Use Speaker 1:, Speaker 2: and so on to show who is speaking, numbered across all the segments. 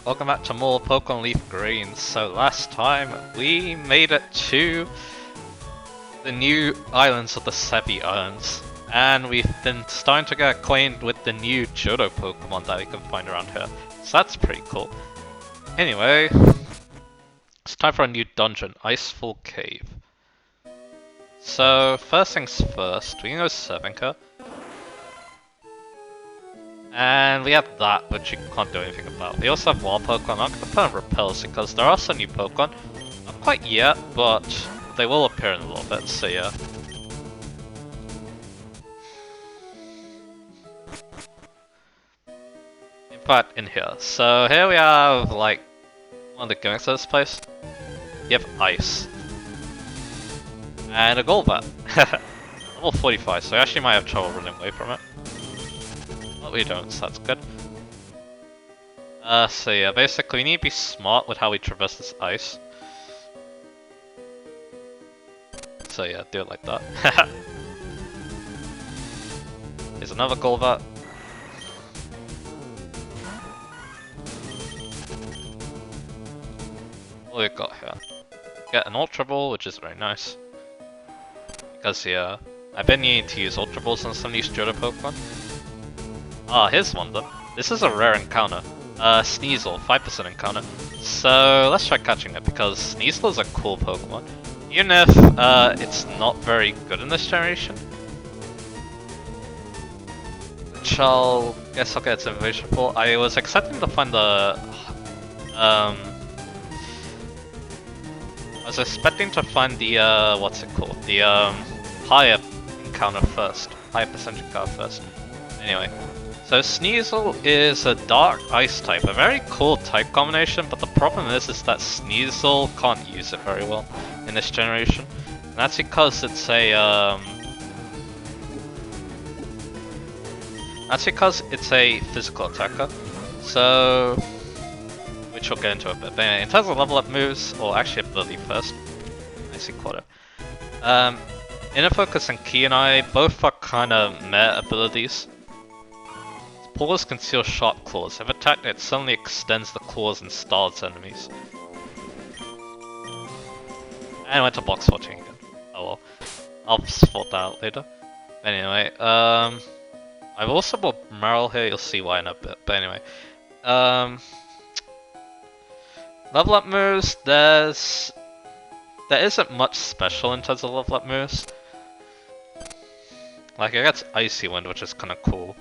Speaker 1: welcome back to more Pokemon LeafGreen. So last time we made it to the new islands of the Sevi Islands, and we've been starting to get acquainted with the new Johto Pokemon that we can find around here. So that's pretty cool. Anyway, it's time for a new dungeon, Icefall Cave. So first things first, we can go Sevinka. And we have that, which you can't do anything about. We also have wild Pokemon. I'm not going to put on Repels because there are some new Pokemon. Not quite yet, but they will appear in a little bit, so yeah. In fact, in here. So here we have, like, one of the gimmicks of this place. You have Ice. And a Golbat. Level 45, so we actually might have trouble running away from it. But we don't, so that's good. So yeah, basically we need to be smart with how we traverse this ice. So yeah, do it like that. Here's another Golbat. What we got here? Get an Ultra Ball, which is very nice. Because yeah, I've been needing to use Ultra Balls on some of these Johto Pokemon. Ah, here's one though. This is a rare encounter. Sneasel, 5% encounter. So let's try catching it because Sneasel is a cool Pokemon. Even if it's not very good in this generation. Which guess I'll get its information for. I was expecting to find the I was expecting to find the what's it called? The higher encounter first. Higher percentage encounter first. Anyway. So Sneasel is a dark ice type, a very cool type combination, but the problem is that Sneasel can't use it very well in this generation. And that's because it's a physical attacker. So which we'll get into a bit. But anyway, in terms of level up moves, or actually ability first. I see Quarter. Inner Focus and Key and I both are kinda meh abilities. Paws conceal sharp claws. If attacked, it suddenly extends the claws and starts enemies. And I went to box 14 again. Oh well. I'll sort that out later. Anyway, I've also bought Meryl here, you'll see why in a bit. But anyway. Level up moves, there isn't much special in terms of level up moves. Like, it gets Icy Wind, which is kinda cool.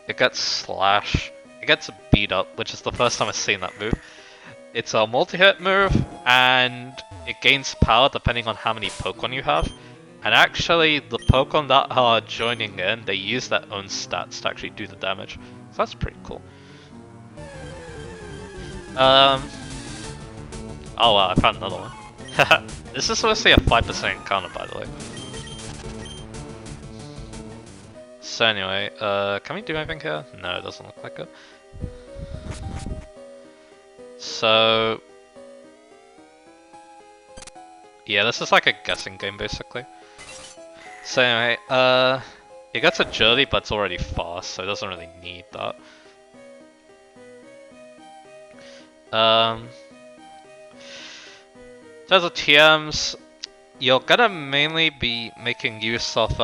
Speaker 1: It gets Slash, it gets Beat Up, which is the first time I've seen that move. It's a multi-hit move, and it gains power depending on how many Pokemon you have. And actually, the Pokemon that are joining in, they use their own stats to actually do the damage. So that's pretty cool. Oh wow, I found another one. This is supposed to be a 5% encounter, by the way. So anyway, can we do anything here? No, it doesn't look like it. So yeah, this is like a guessing game basically. So anyway, it gets agility, but it's already fast, so it doesn't really need that. In terms of TMs, you're gonna mainly be making use of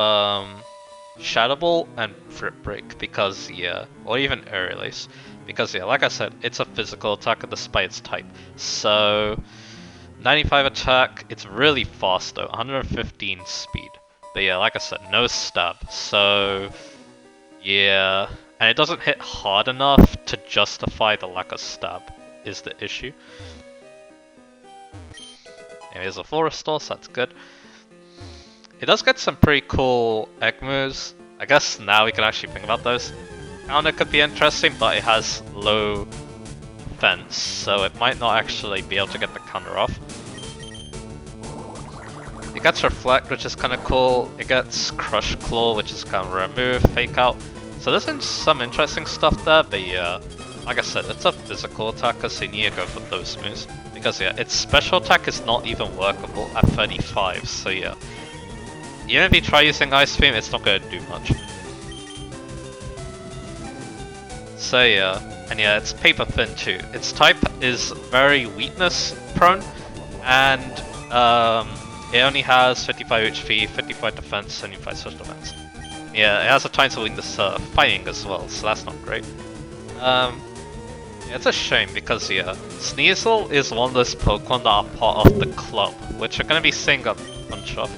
Speaker 1: Shadow Ball and Fruit Break because yeah, or even Air Release because yeah, like I said, it's a physical attacker despite its type. So 95 attack, it's really fast though, 115 speed. But yeah, like I said, no stab. So yeah, and it doesn't hit hard enough to justify the lack of stab is the issue. And here's a Forestall, so that's good. It does get some pretty cool egg moves. I guess now we can actually think about those. Counter could be interesting, but it has low defense, so it might not actually be able to get the counter off. It gets Reflect, which is kind of cool. It gets Crush Claw, which is kind of a rare move, Fake Out. So there's some interesting stuff there, but yeah, like I said, it's a physical attacker, so you need to go for those moves. Because yeah, its special attack is not even workable at 35, so yeah. Even if you try using Ice Beam, it's not going to do much. So yeah, And yeah, it's paper thin too. Its type is very weakness prone, and it only has 55 HP, 55 defense, 75 special defense. Yeah, it has a tiny weakness fighting as well, so that's not great. Yeah, it's a shame because yeah, Sneasel is one of those Pokemon that are part of the club, which we're gonna be seeing a bunch of.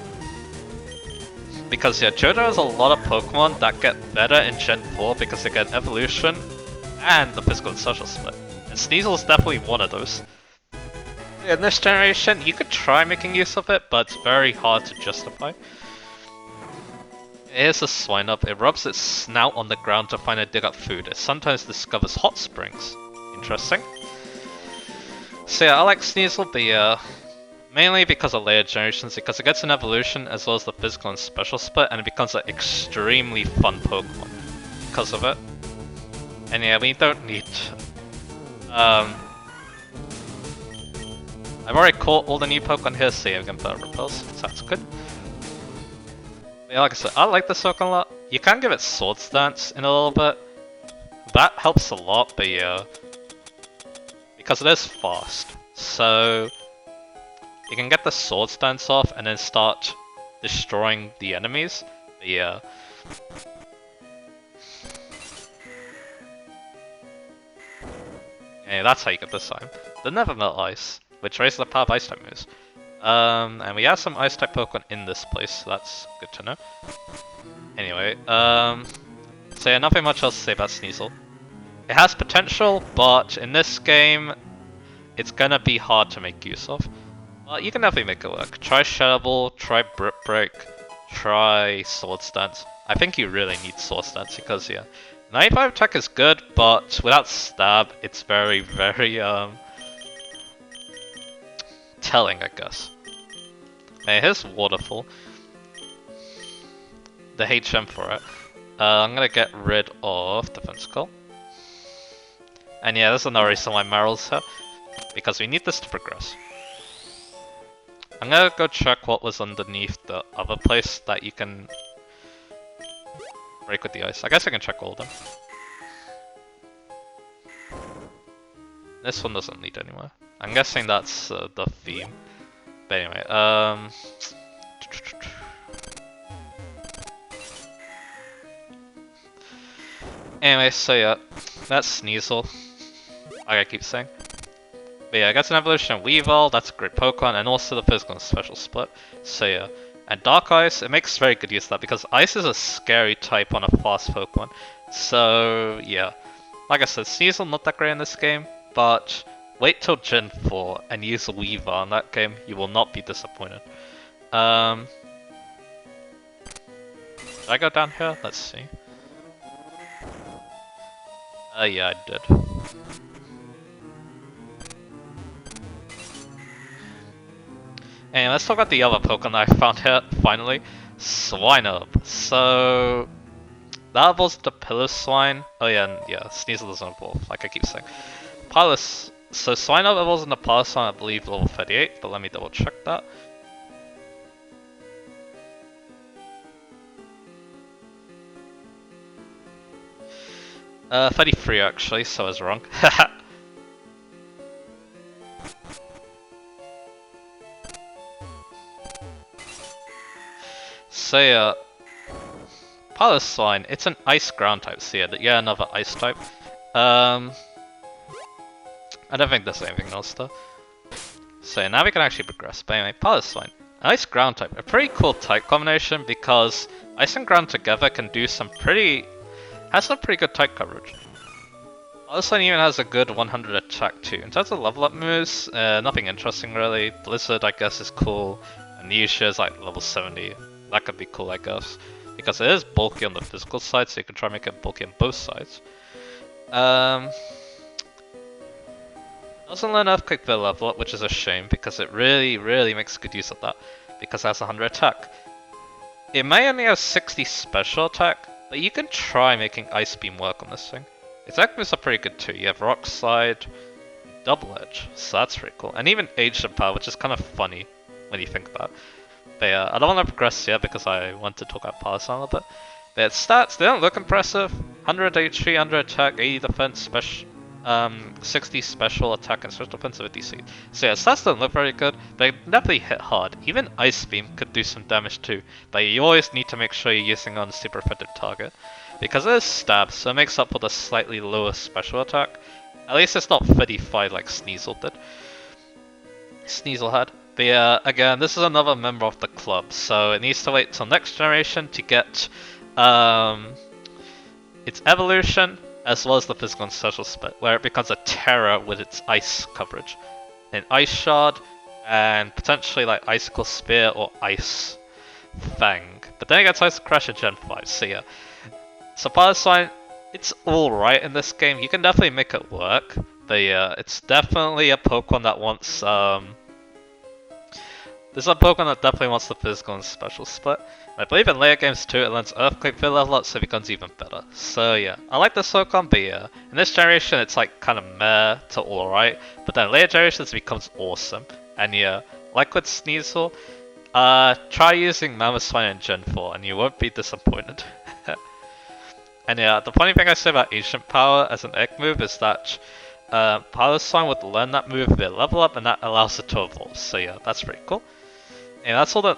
Speaker 1: Because yeah, Johto has a lot of Pokemon that get better in Gen 4 because they get evolution and the physical and social split. And Sneasel is definitely one of those. In this generation, you could try making use of it, but it's very hard to justify. Here's a Swinub. It rubs its snout on the ground to find and dig up food. It sometimes discovers hot springs. Interesting. So yeah, I like Sneasel, but mainly because of later generations, because it gets an evolution as well as the physical and special split, and it becomes an extremely fun Pokemon because of it. And yeah, we don't need... I've already caught all the new Pokemon here, so yeah, we can put repels, so that's good. But yeah, like I said, I like this Pokemon a lot. You can give it Swords Dance in a little bit. That helps a lot, but yeah, because it is fast. So you can get the Swords Dance off and then start destroying the enemies. But yeah. Yeah, that's how you get this time. The Never Melt Ice, which raises the power of Ice type moves. And we have some Ice type Pokemon in this place, so that's good to know. Anyway, so yeah, nothing much else to say about Sneasel. It has potential, but in this game, it's gonna be hard to make use of. But you can definitely make it work. Try Shadow Ball, try Brick Break, try Swords Dance. I think you really need Swords Dance because yeah, 95 attack is good, but without Stab, it's very, very telling, I guess. Okay, here's Waterfall. The HM for it. I'm gonna get rid of Defense Call. And yeah, there's another reason why Meryl's here. Because we need this to progress. I'm gonna go check what was underneath the other place that you can break with the ice. I guess I can check all of them. This one doesn't lead anywhere. I'm guessing that's the theme. But anyway, Anyway, so yeah, that's Sneasel. Like I keep saying. But yeah, I got an evolution of Weavile, that's a great Pokemon, and also the physical and special split. So yeah. And Dark Ice, it makes very good use of that because Ice is a scary type on a fast Pokemon. So yeah. Like I said, Sneasel not that great in this game, but wait till Gen 4 and use Weavile in that game, you will not be disappointed. Did I go down here? Let's see. Yeah, I did. And let's talk about the other Pokemon I found here, finally. Swinub. So that evolves into Piloswine. Oh yeah, and yeah, Sneasel doesn't evolve, like I keep saying. So Swinub evolves into Piloswine, I believe level 38, but let me double check that. Uh, 33 actually, so I was wrong. So yeah, Piloswine, it's an ice ground type, so yeah, another ice type. I don't think there's anything else though. So now we can actually progress. But anyway, Piloswine, ice ground type, a pretty cool type combination because ice and ground together can do some has some pretty good type coverage. Piloswine even has a good 100 attack too. In terms of level up moves, nothing interesting really. Blizzard I guess is cool. Amnesia is like level 70. That could be cool I guess. Because it is bulky on the physical side, so you can try and make it bulky on both sides. Doesn't learn Earthquake for level up, which is a shame because it really makes good use of that. Because it has 100 attack. It may only have 60 special attack, but you can try making Ice Beam work on this thing. Its attack moves are pretty good too. You have Rock Slide, Double Edge, so that's pretty cool. And even Ancient Power, which is kind of funny when you think about it. But yeah, I don't want to progress yet because I want to talk about Piloswine a little bit. But its stats, they don't look impressive. 100 HP, 100 attack, 80 defense, 60 special attack and special defense with DC. So yeah, stats don't look very good, but it definitely hit hard. Even Ice Beam could do some damage too, but you always need to make sure you're using on a super effective target. Because it is stab, so it makes up for the slightly lower special attack. At least it's not 35 like Sneasel did. Sneasel had. But yeah, again, this is another member of the club, so it needs to wait till next generation to get its evolution, as well as the physical and social split, where it becomes a terror with its ice coverage. An ice shard, and potentially like icicle spear or ice fang. But then it gets ice crash at Gen 5, so yeah. So Piloswine, it's alright in this game, you can definitely make it work. But yeah, it's definitely a Pokemon that wants this is a Pokemon that definitely wants the physical and special split. I believe in later games too, it learns Earthquake for level up, so it becomes even better. So yeah, I like this Pokemon, but yeah, in this generation it's like kind of meh to alright, but then later generations it becomes awesome. And yeah, like with Sneasel, try using Mamoswine in Gen 4 and you won't be disappointed. And yeah, the funny thing I say about Ancient Power as an egg move is that Piloswine would learn that move via level up, and that allows it to evolve. So yeah, that's pretty cool. And that's all the...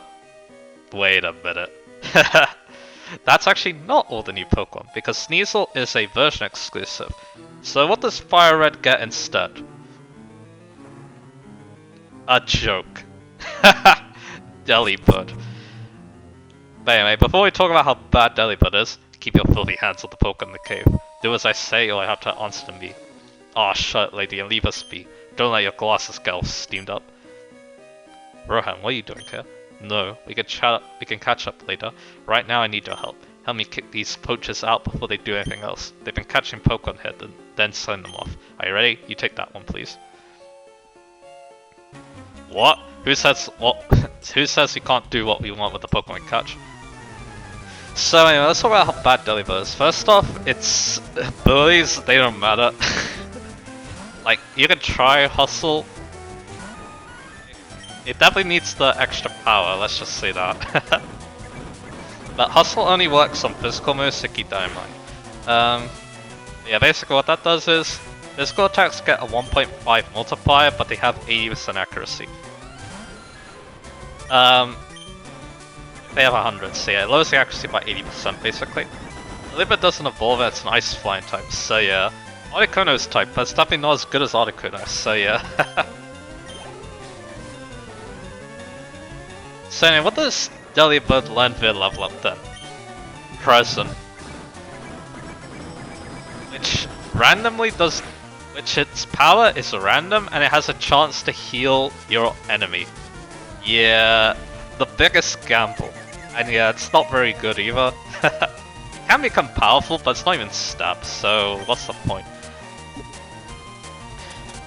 Speaker 1: Wait a minute. That's actually not all the new Pokemon, because Sneasel is a version exclusive. So what does Fire Red get instead? A joke. Delibird. But anyway, before we talk about how bad Delibird is, keep your filthy hands on the Pokemon in the cave. Do as I say or I have to answer to me. Aw, shut lady, and leave us be. Don't let your glasses get all steamed up. Rohan, what are you doing here? No, we can chat up, we can catch up later. Right now I need your help. Help me kick these poachers out before they do anything else. They've been catching Pokemon here, then selling them off. Are you ready? You take that one, please. What? Who says what? Who says we can't do what we want with the Pokemon we catch? So anyway, let's talk about how bad Delibird is. First off, its abilities, they don't matter. Like, you can try Hustle. It definitely needs the extra power, let's just say that. But Hustle only works on physical moves, so keep that in mind. Yeah, basically what that does is, physical attacks get a 1.5 multiplier, but they have 80% accuracy. They have 100, so yeah, it lowers the accuracy by 80% basically. Delibird doesn't evolve, it's an ice flying type, so yeah. Articuno's type, but it's definitely not as good as Articuno, so yeah. So anyway, what does Delibird learn via level up then? Present. Which randomly does... Which its power is random and it has a chance to heal your enemy. Yeah, the biggest gamble. And yeah, it's not very good either. It can become powerful, but it's not even stab, so what's the point?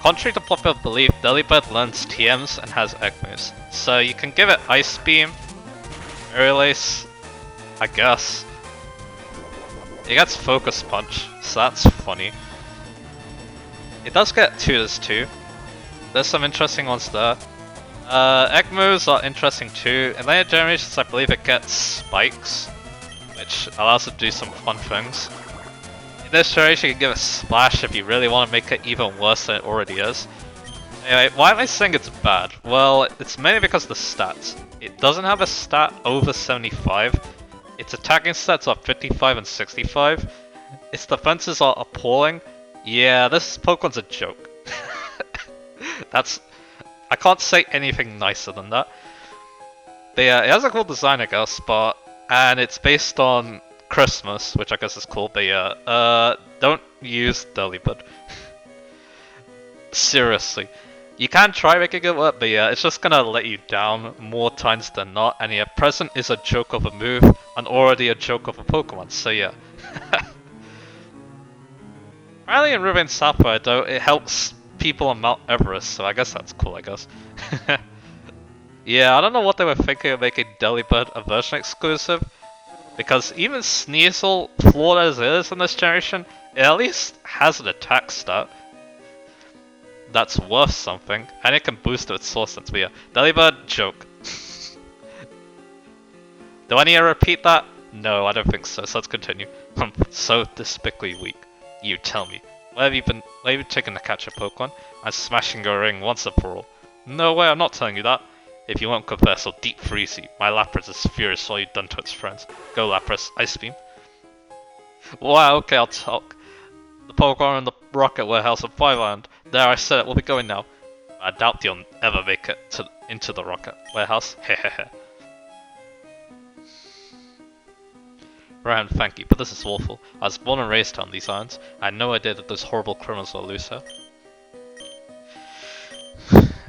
Speaker 1: Contrary to popular belief, Delibird learns TMs and has egg moves. So you can give it Ice Beam, Aerialace, I guess. It gets Focus Punch, so that's funny. It does get Tutors too. There's some interesting ones there. Egg moves are interesting too. In later generations I believe it gets Spikes, which allows it to do some fun things. In this generation you can give it Splash if you really want to make it even worse than it already is. Anyway, why am I saying it's bad? Well, it's mainly because of the stats. It doesn't have a stat over 75. Its attacking stats are 55 and 65. Its defenses are appalling. Yeah, this Pokemon's a joke. I can't say anything nicer than that. But yeah, it has a cool design I guess, and it's based on Christmas, which I guess is cool, but yeah, don't use Delibird. Seriously. You can try making it work, but yeah, it's just gonna let you down more times than not, and yeah, Present is a joke of a move, and already a joke of a Pokemon, so yeah. Apparently in Ruby and Sapphire though, it helps people on Mount Everest, so I guess that's cool, I guess. Yeah, I don't know what they were thinking of making Delibird a version exclusive, because even Sneasel, flawed as it is in this generation, it at least has an attack stat that's worth something, and it can boost its source sense, but yeah, Delibird, joke. Do I need to repeat that? No, I don't think so, so let's continue. So despicably weak. You tell me, Where have you taken to catch a Pokemon? I'm smashing your ring once and for all. No way, I'm not telling you that. If you won't confess, I'll deep freeze you. My Lapras is furious for all you've done to its friends. Go Lapras, Ice Beam. Wow, okay, I'll talk. The Pokemon in the rocket warehouse of Fireland. There, I said it, we'll be going now. I doubt you'll ever make it into the rocket warehouse. Hehehe. Ryan, thank you, but this is awful. I was born and raised on these islands. I had no idea that those horrible criminals were loose here.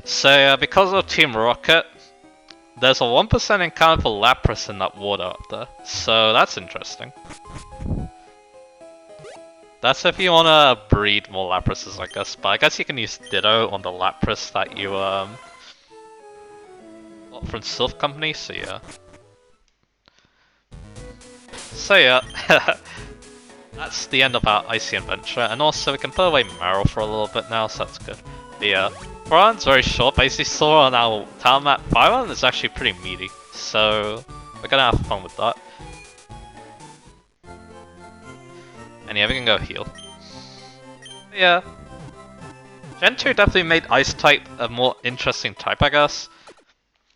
Speaker 1: So, because of Team Rocket, there's a 1% encounter for Lapras in that water up there. So, that's interesting. That's if you want to breed more Laprases, I guess. But I guess you can use Ditto on the Lapras that you, got from Sylph Company, so yeah. So yeah, that's the end of our Icy adventure, and also we can put away Meryl for a little bit now, so that's good. But yeah, Grunt's very short, but as you saw on our town map, Fireland is actually pretty meaty, so we're gonna have fun with that. And yeah, we can go heal. But yeah, Gen 2 definitely made Ice type a more interesting type, I guess.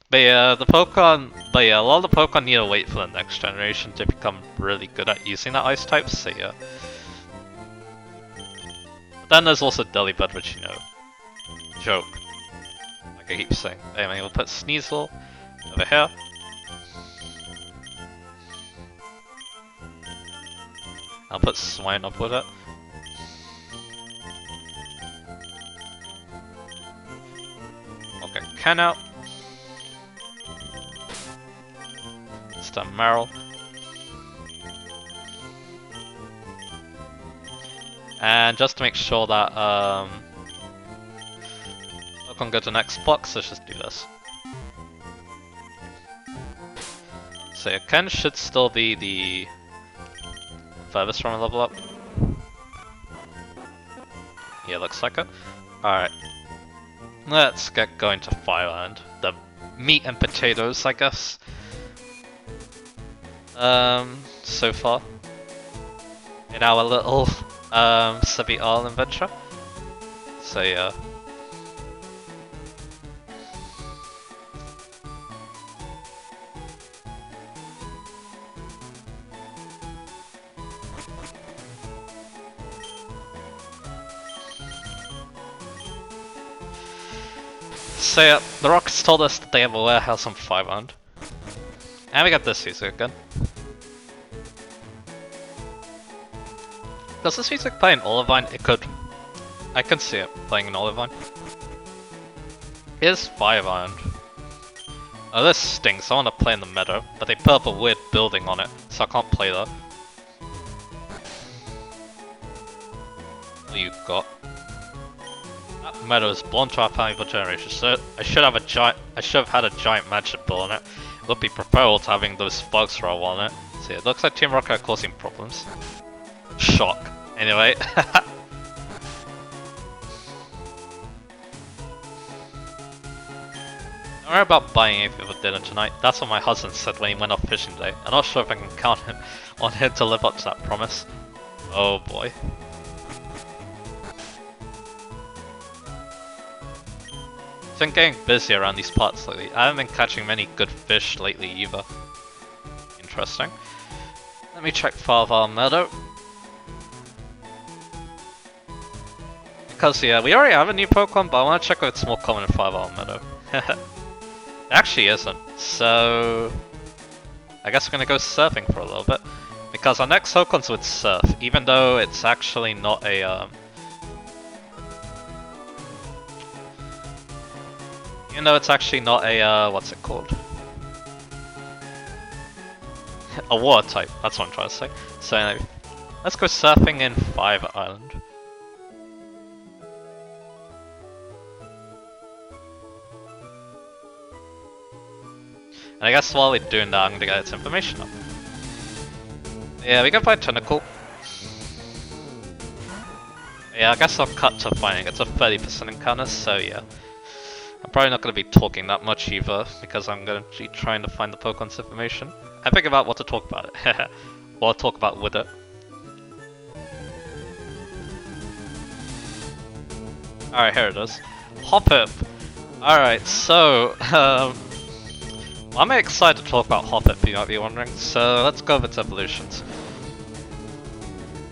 Speaker 1: But yeah, a lot of the Pokemon need to wait for the next generation to become really good at using that Ice type, so yeah. But then there's also Delibird, which, you know, joke, like I keep saying. Anyway, we'll put Sneasel over here. I'll put Swine up with it. Okay, Ken out. Meryl. And just to make sure that I can go to the next box, let's just do this. So yeah, Ken should still be the furthest from a level up. Yeah, looks like it. Alright. Let's get going to Fireland. The meat and potatoes, I guess. So far in our little Sevi Island adventure. So yeah. So yeah, the Rockets told us that they have a warehouse on 500. And we got this music again. Does this music play in Olivine? It could. I can see it playing in Olivine. Here's 500. Oh, this stinks. I want to play in the meadow, but they put up a weird building on it, so I can't play that. What you got? That meadow is belonged to our family for generations, so I should have had a giant mansion built on it. It would be preferable to having those bugs roll on it. See, it looks like Team Rocket are causing problems. Shock. Anyway. Don't worry about buying anything for dinner tonight. That's what my husband said when he went off fishing today. I'm not sure if I can count on him to live up to that promise. Oh boy. It's been getting busy around these parts lately. I haven't been catching many good fish lately either. Interesting. Let me check Farvar Meadow. Because yeah, we already have a new Pokemon, but I want to check if it's more common in Farvar Meadow. It actually isn't, so I guess we're gonna go surfing for a little bit. Because our next Pokemon's with Surf, even though it's actually not a what's it called? A water type, that's what I'm trying to say. So anyway, let's go surfing in Five Island. And I guess while we're doing that, I'm gonna get its information up. Yeah, we can find Tentacle. Yeah, I guess I'll cut to finding it's a 30% encounter, so yeah. I'm probably not going to be talking that much either, because I'm going to be trying to find the Pokemon's information. I think about what to talk about it. Or talk about with it. Alright, here it is. Hoppip. Alright, so, I'm excited to talk about Hoppip, you might be wondering, so let's go over its evolutions.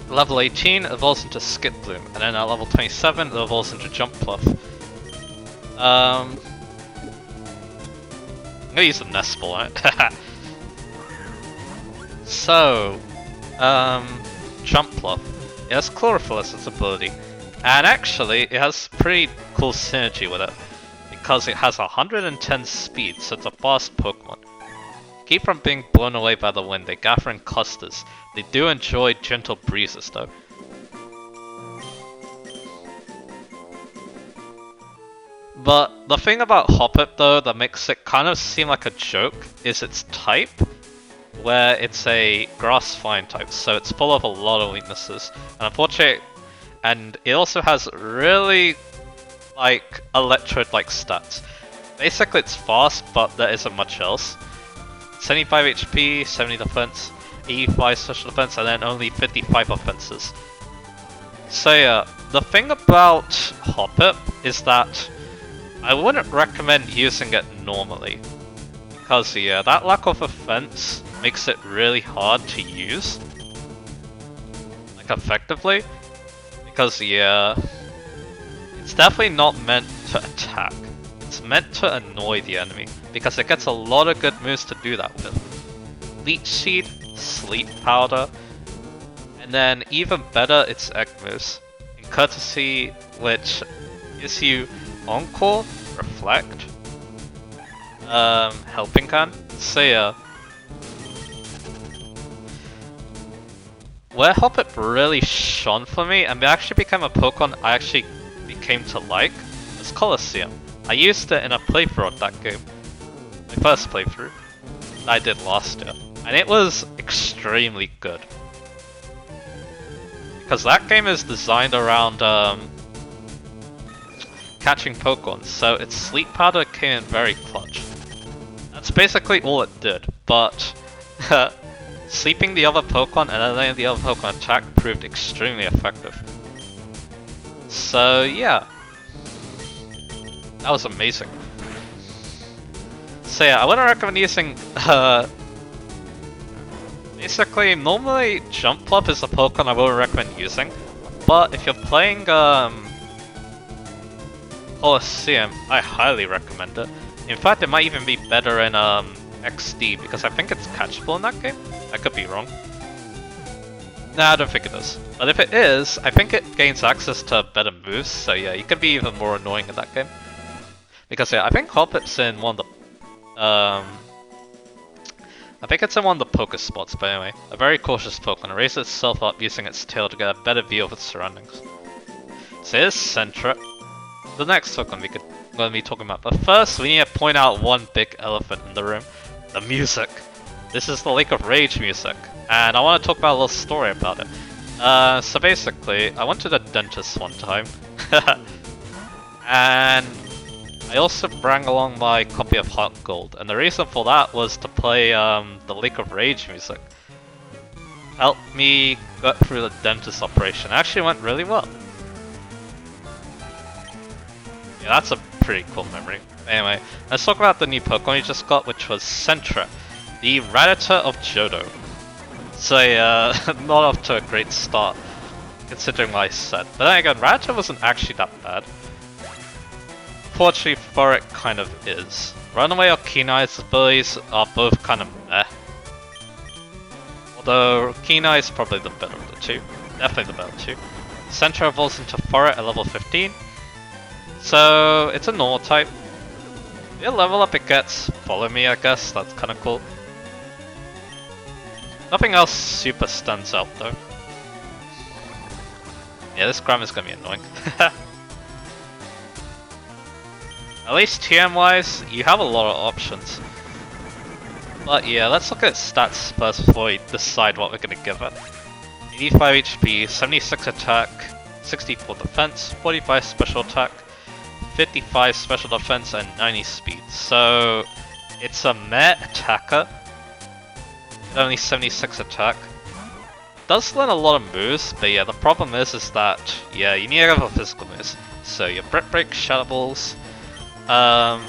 Speaker 1: Level 18 evolves into Skip Bloom, and then at level 27 it evolves into Jump Pluff. I'm gonna use the Nest Ball on it. So, Jump Pluff. It has Chlorophyll as its ability, and actually it has pretty cool synergy with it, because it has 110 speed, so it's a fast Pokemon. Keep from being blown away by the wind, they gather in clusters. They do enjoy gentle breezes though. But the thing about Hoppip though that makes it kind of seem like a joke is its type, where it's a grass flying type, so it's full of a lot of weaknesses. And unfortunately, and it also has really like electrode-like stats. Basically it's fast, but there isn't much else. 75 HP, 70 defense, 85 special defense, and then only 55 offenses. So yeah, the thing about Hoppip is that I wouldn't recommend using it normally. Because yeah, that lack of offense makes it really hard to use. Like effectively. Because yeah, it's definitely not meant to attack. It's meant to annoy the enemy, because it gets a lot of good moves to do that with. Leech Seed, Sleep Powder, and then even better, its egg moves. In Courtesy, which gives you Encore, Reflect, Helping Hand. So yeah, where Hoppip really shone for me, and it actually became a Pokemon I actually became to like, was Colosseum. I used it in a playthrough of that game. My first playthrough. I did last year. And it was extremely good. Because that game is designed around catching Pokemon, so its Sleep Powder came in very clutch. That's basically all it did, but sleeping the other Pokemon and then letting the other Pokemon attack proved extremely effective. So yeah. That was amazing. So yeah, I wouldn't recommend using, basically, normally Jump Pluff is a Pokemon I wouldn't recommend using, but if you're playing, Colosseum, I highly recommend it. In fact, it might even be better in, XD, because I think it's catchable in that game? I could be wrong. Nah, I don't think it is. But if it is, I think it gains access to better moves, so yeah, you can be even more annoying in that game. Because yeah, I think Hoppip's in one of the, I think it's in one of the Poké spots, but anyway. A very cautious Pokemon. It raises itself up using its tail to get a better view of its surroundings. So here's Centra. The next Pokemon we're going to be talking about. But first, we need to point out one big elephant in the room. The music. This is the Lake of Rage music. And I want to talk about a little story about it. So basically, I went to the dentist one time. And I also brought along my copy of Heart Gold, and the reason for that was to play the Lake of Rage music. Helped me get through the dentist operation. It actually went really well. Yeah, that's a pretty cool memory. Anyway, let's talk about the new Pokemon you just got, which was Centra, the Rattata of Johto. So yeah, not off to a great start, considering what I said. But then again, Rattata wasn't actually that bad. Fortunately for it, kind of is. Runaway or Keen-Eye's abilities are both kind of meh. Although Keen-Eye is probably the better of the two. Definitely the better two. Centra evolves into Forest at level 15. So it's a normal type. The level up it gets, follow me I guess, that's kind of cool. Nothing else super stands out though. Yeah, this grammar's gonna be annoying. At least TM wise, you have a lot of options. But yeah, let's look at stats first before we decide what we're gonna give it. 85 HP, 76 attack, 64 defense, 45 special attack, 55 special defense, and 90 speed. So it's a meh attacker. Only 76 attack. Does learn a lot of moves, but yeah, the problem is that, yeah, you need to have a physical moves. So your Brick Break, Shadow Balls. But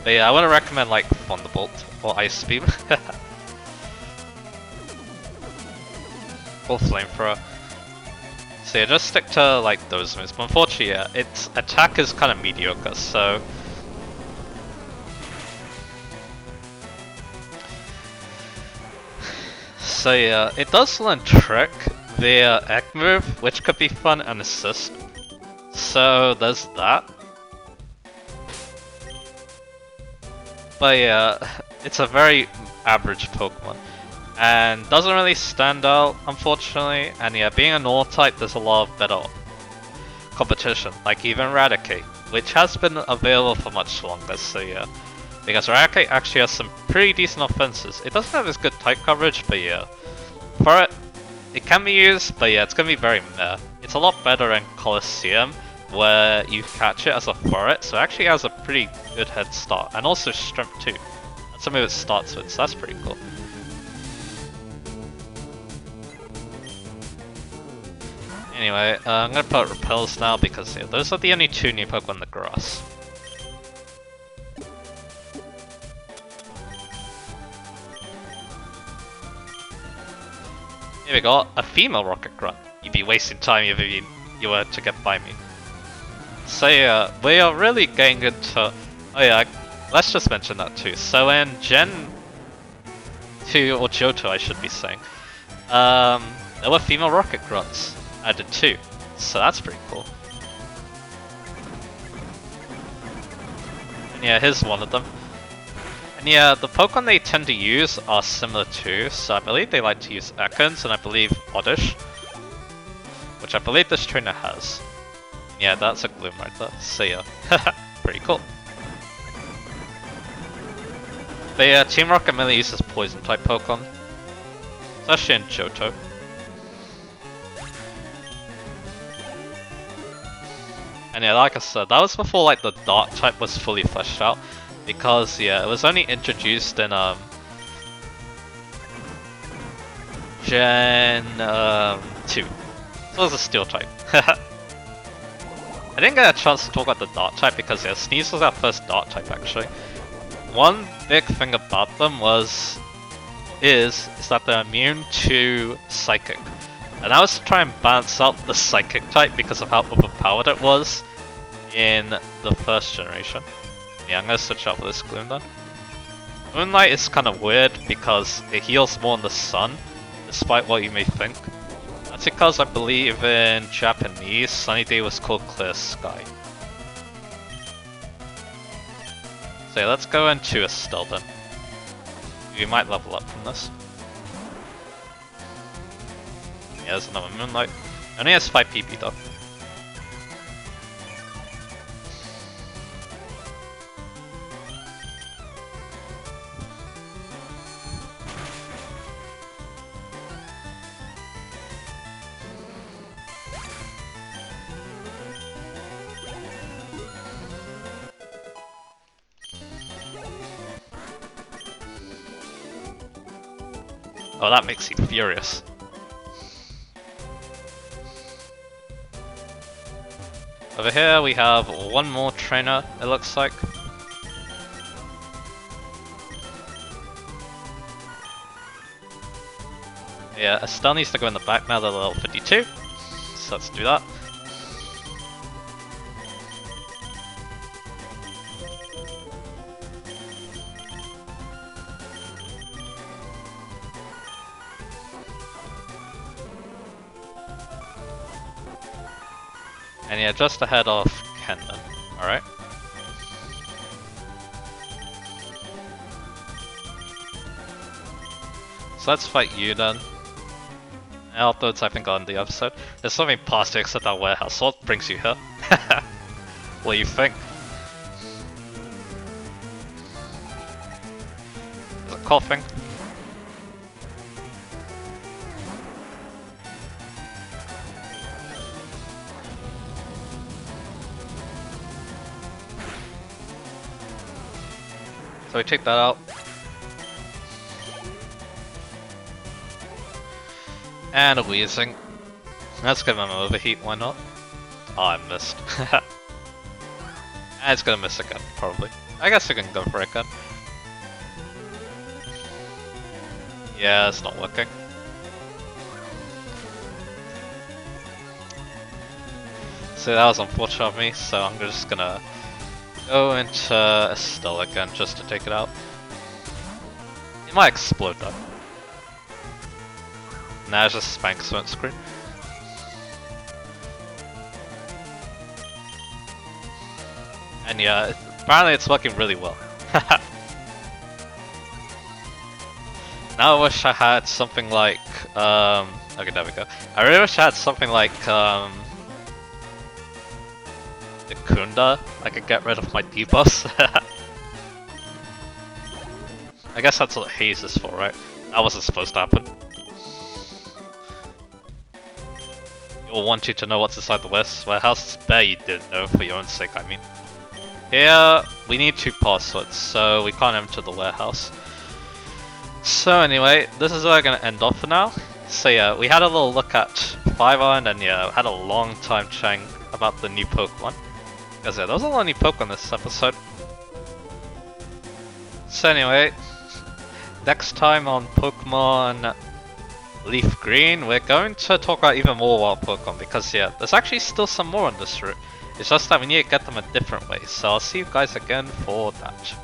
Speaker 1: yeah, I wouldn't recommend like Thunderbolt or Ice Beam. Or Flamethrower. So yeah, just stick to like those moves. But unfortunately, yeah, its attack is kind of mediocre, so... So yeah, it does learn Trick via Egg move, which could be fun and assist. So there's that. But yeah, it's a very average Pokemon. And doesn't really stand out, unfortunately. And yeah, being a North type, there's a lot of better competition, like even Raticate, which has been available for much longer, so yeah. Because Raticate actually has some pretty decent offenses. It doesn't have as good type coverage, but yeah. For it, it can be used, but yeah, it's gonna be very meh. It's a lot better in Colosseum, where you catch it as a Ferret, so it actually has a pretty good head start. And also Strength too. That's something it starts with, so that's pretty cool. Anyway, I'm gonna put Repels now because yeah, those are the only two new Pokemon in the grass. Here we go, a female Rocket Grunt. You'd be wasting time if you were to get by me. So yeah, we are really getting into... Oh yeah, let's just mention that too. So in Gen 2, or Johto I should be saying, there were female Rocket Grunts added too. So that's pretty cool. And yeah, here's one of them. And yeah, the Pokemon they tend to use are similar too, so I believe they like to use Ekans, and I believe Oddish, which I believe this trainer has. Yeah, that's a Gloom right there, so yeah, pretty cool. But yeah, Team Rocket mainly uses Poison type Pokemon, especially in Johto. And yeah, like I said, that was before like the Dark type was fully fleshed out. Because yeah, it was only introduced in Gen 2. So it was a Steel type. I didn't get a chance to talk about the Dark type because yeah, Sneeze was our first Dark type actually. One big thing about them is that they're immune to Psychic. And I was to try and balance out the Psychic type because of how overpowered it was in the first generation. Yeah, I'm gonna switch out with this Gloom then. Moonlight is kind of weird because it heals more in the sun, despite what you may think. That's because I believe in Japanese, sunny day was called clear sky. So yeah, let's go into Estelle then. We might level up from this. Yeah, there's another Moonlight. It only has 5 PP though. Oh, that makes you furious. Over here we have one more trainer, it looks like. Yeah, Estelle needs to go in the back now, they're level 52. So let's do that. And yeah, just ahead of Kendon. Alright. So let's fight you then. Although I think on the episode. There's something past to exit that warehouse. What brings you here? What do you think? Is it coughing? So we take that out. And a wheezing. Let's give him an overheat, why not? Oh, I missed. And it's gonna miss again, probably. I guess I can go for it again. Yeah, it's not working. So that was unfortunate of me, so I'm just gonna go into Estelle again just to take it out. It might explode though. Now it's just spank screen. And yeah, apparently it's working really well. Now I wish I had something like, okay, there we go. I really wish I had something like, the Kunda. I could get rid of my debuffs. I guess that's what haze is for, right? That wasn't supposed to happen. You'll want you to know what's inside the warehouse. There you didn't know, for your own sake, I mean. Here, we need 2 passwords, so we can't enter the warehouse. So anyway, this is where we're gonna end off for now. So yeah, we had a little look at 5 Island, and yeah, had a long time chatting about the new Pokemon. Because yeah, there was a lot of new Pokemon this episode. So anyway, next time on Pokemon LeafGreen, we're going to talk about even more wild Pokemon, because yeah, there's actually still some more on this route. It's just that we need to get them a different way, so I'll see you guys again for that.